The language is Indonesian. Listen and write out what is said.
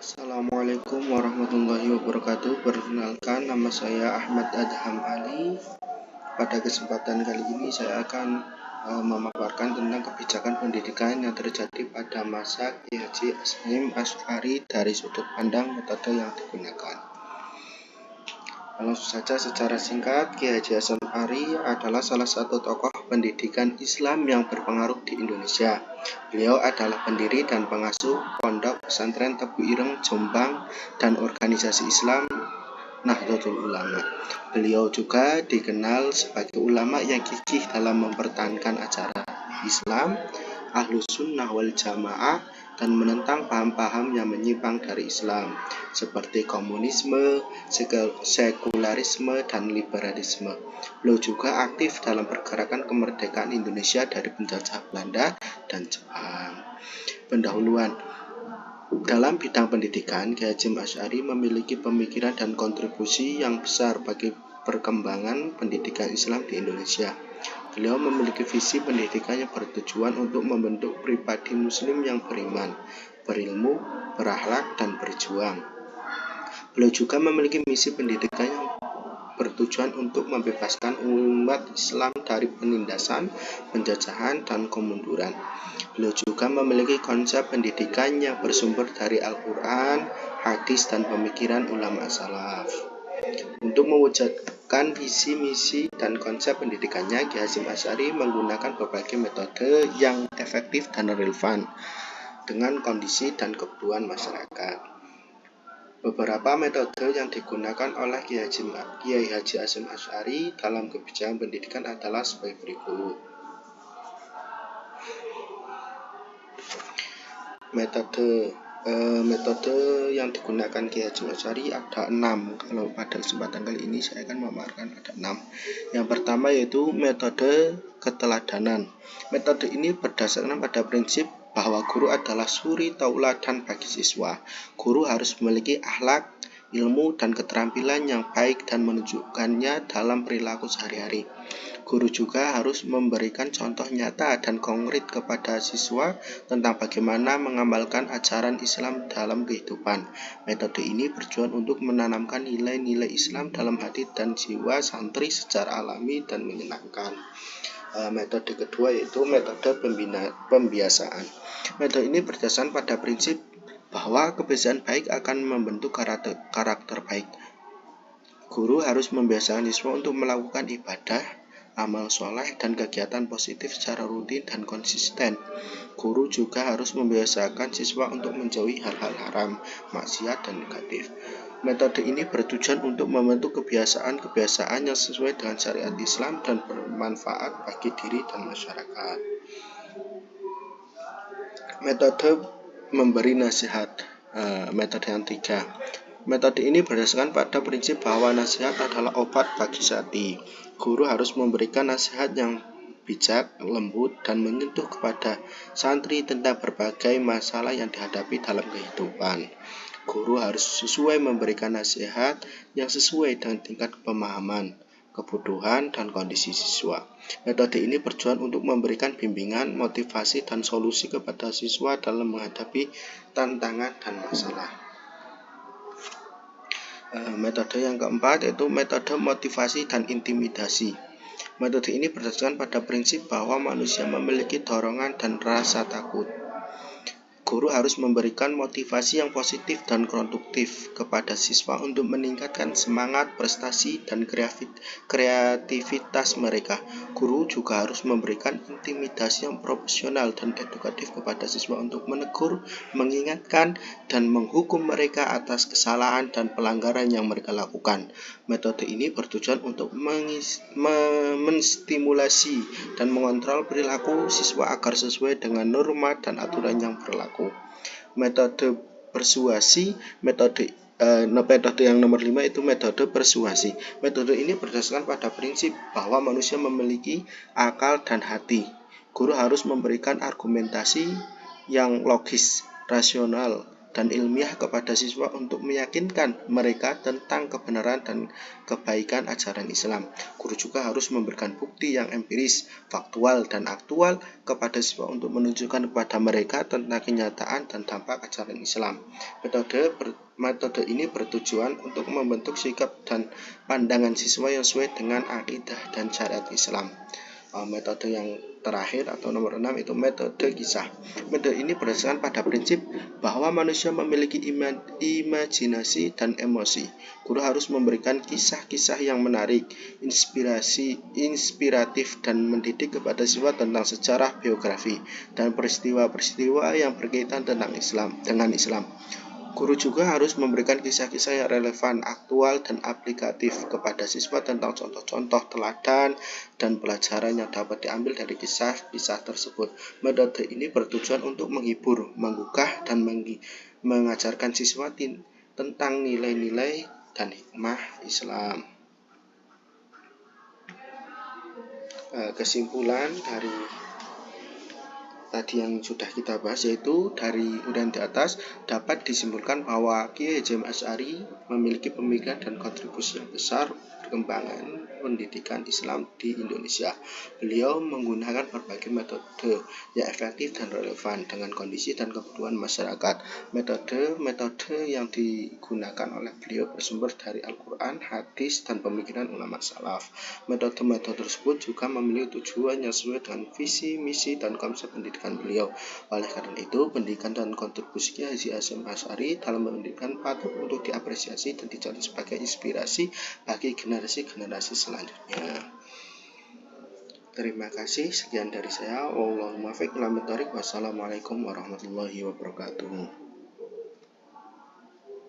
Assalamualaikum warahmatullahi wabarakatuh. Perkenalkan, nama saya Ahmad Adham Ali. Pada kesempatan kali ini saya akan memaparkan tentang kebijakan pendidikan yang terjadi pada masa Kiai Haji Hasyim Asy'ari dari sudut pandang metode yang digunakan. Langsung saja secara singkat, Kiai Haji Hasyim Asy'ari adalah salah satu tokoh pendidikan Islam yang berpengaruh di Indonesia. Beliau adalah pendiri dan pengasuh Pondok Pesantren Tebu Ireng, Jombang, dan organisasi Islam Nahdlatul Ulama. Beliau juga dikenal sebagai ulama yang gigih dalam mempertahankan ajaran Islam, Ahlus Sunnah wal Jamaah, dan menentang paham-paham yang menyimpang dari Islam, seperti komunisme, sekularisme, dan liberalisme. Beliau juga aktif dalam pergerakan kemerdekaan Indonesia dari penjajah Belanda dan Jepang. Pendahuluan. Dalam bidang pendidikan, Kiai Hasyim Asy'ari memiliki pemikiran dan kontribusi yang besar bagi perkembangan pendidikan Islam di Indonesia. Beliau memiliki visi pendidikan yang bertujuan untuk membentuk pribadi muslim yang beriman, berilmu, berakhlak, dan berjuang. Beliau juga memiliki misi pendidikan yang bertujuan untuk membebaskan umat Islam dari penindasan, penjajahan, dan kemunduran. Beliau juga memiliki konsep pendidikan yang bersumber dari Al-Quran, hadis, dan pemikiran ulama salaf. Untuk mewujudkan visi, misi, dan konsep pendidikannya, Kiai Hasyim Asy'ari menggunakan berbagai metode yang efektif dan relevan dengan kondisi dan kebutuhan masyarakat. Beberapa metode yang digunakan oleh Kiai Haji Hasyim Asy'ari dalam kebijakan pendidikan adalah sebagai berikut. Metode yang digunakan Kiai Hasyim Asy'ari ada 6. Kalau pada kesempatan kali ini saya akan memaparkan ada 6. Yang pertama yaitu metode keteladanan. Metode ini berdasarkan pada prinsip bahwa guru adalah suri tauladan bagi siswa. Guru harus memiliki akhlak, ilmu, dan keterampilan yang baik dan menunjukkannya dalam perilaku sehari-hari. Guru juga harus memberikan contoh nyata dan konkret kepada siswa tentang bagaimana mengamalkan ajaran Islam dalam kehidupan. Metode ini bertujuan untuk menanamkan nilai-nilai Islam dalam hati dan jiwa santri secara alami dan menyenangkan. Metode kedua yaitu metode pembiasaan. Metode ini berdasarkan pada prinsip bahwa kebiasaan baik akan membentuk karakter baik. Guru harus membiasakan siswa untuk melakukan ibadah, amal soleh, dan kegiatan positif secara rutin dan konsisten. Guru juga harus membiasakan siswa untuk menjauhi hal-hal haram, maksiat, dan negatif. Metode ini bertujuan untuk membentuk kebiasaan-kebiasaan yang sesuai dengan syariat Islam dan bermanfaat bagi diri dan masyarakat. Metode memberi nasihat. Metode yang 3. Metode ini berdasarkan pada prinsip bahwa nasihat adalah obat bagi hati. Guru harus memberikan nasihat yang bijak, lembut, dan menyentuh kepada santri tentang berbagai masalah yang dihadapi dalam kehidupan. Guru harus sesuai memberikan nasihat yang sesuai dengan tingkat pemahaman, kebutuhan, dan kondisi siswa. Metode ini bertujuan untuk memberikan bimbingan, motivasi, dan solusi kepada siswa dalam menghadapi tantangan dan masalah. Metode yang keempat yaitu metode motivasi dan intimidasi. Metode ini berdasarkan pada prinsip bahwa manusia memiliki dorongan dan rasa takut. Guru harus memberikan motivasi yang positif dan produktif kepada siswa untuk meningkatkan semangat, prestasi, dan kreativitas mereka. Guru juga harus memberikan intimidasi yang profesional dan edukatif kepada siswa untuk menegur, mengingatkan, dan menghukum mereka atas kesalahan dan pelanggaran yang mereka lakukan. Metode ini bertujuan untuk menstimulasi dan mengontrol perilaku siswa agar sesuai dengan norma dan aturan yang berlaku. Metode persuasi. Metode yang nomor 5 itu metode persuasi. Metode ini berdasarkan pada prinsip bahwa manusia memiliki akal dan hati. Guru harus memberikan argumentasi yang logis, rasional, dan ilmiah kepada siswa untuk meyakinkan mereka tentang kebenaran dan kebaikan ajaran Islam. Guru juga harus memberikan bukti yang empiris, faktual, dan aktual kepada siswa untuk menunjukkan kepada mereka tentang kenyataan dan dampak ajaran Islam. Metode ini bertujuan untuk membentuk sikap dan pandangan siswa yang sesuai dengan akidah dan syariat Islam. Metode yang terakhir atau nomor 6 itu metode kisah. Metode ini berdasarkan pada prinsip bahwa manusia memiliki imajinasi dan emosi. Guru harus memberikan kisah-kisah yang menarik, inspiratif dan mendidik kepada siswa tentang sejarah, biografi, dan peristiwa-peristiwa yang berkaitan dengan Islam. Guru juga harus memberikan kisah-kisah yang relevan, aktual, dan aplikatif kepada siswa tentang contoh-contoh teladan dan pelajaran yang dapat diambil dari kisah-kisah tersebut. Metode ini bertujuan untuk menghibur, menggugah, dan mengajarkan siswa tentang nilai-nilai dan hikmah Islam. Kesimpulan dari tadi yang sudah kita bahas, yaitu dari uraian di atas dapat disimpulkan bahwa Kiai Haji Asy'ari memiliki pemikiran dan kontribusi yang besar perkembangan pendidikan Islam di Indonesia. Beliau menggunakan berbagai metode yang efektif dan relevan dengan kondisi dan kebutuhan masyarakat. Metode yang digunakan oleh beliau bersumber dari Al-Quran, hadis, dan pemikiran ulama salaf. Metode-metode tersebut juga memiliki tujuan yang sesuai dengan visi, misi, dan konsep pendidikan beliau. Oleh karena itu, pendidikan dan kontribusi Kiai Haji Hasyim Asy'ari dalam pendidikan patut untuk diapresiasi dan dijadikan sebagai inspirasi bagi generasi-generasi selanjutnya. Terima kasih, sekian dari saya. Wassalamualaikum warahmatullahi wabarakatuh.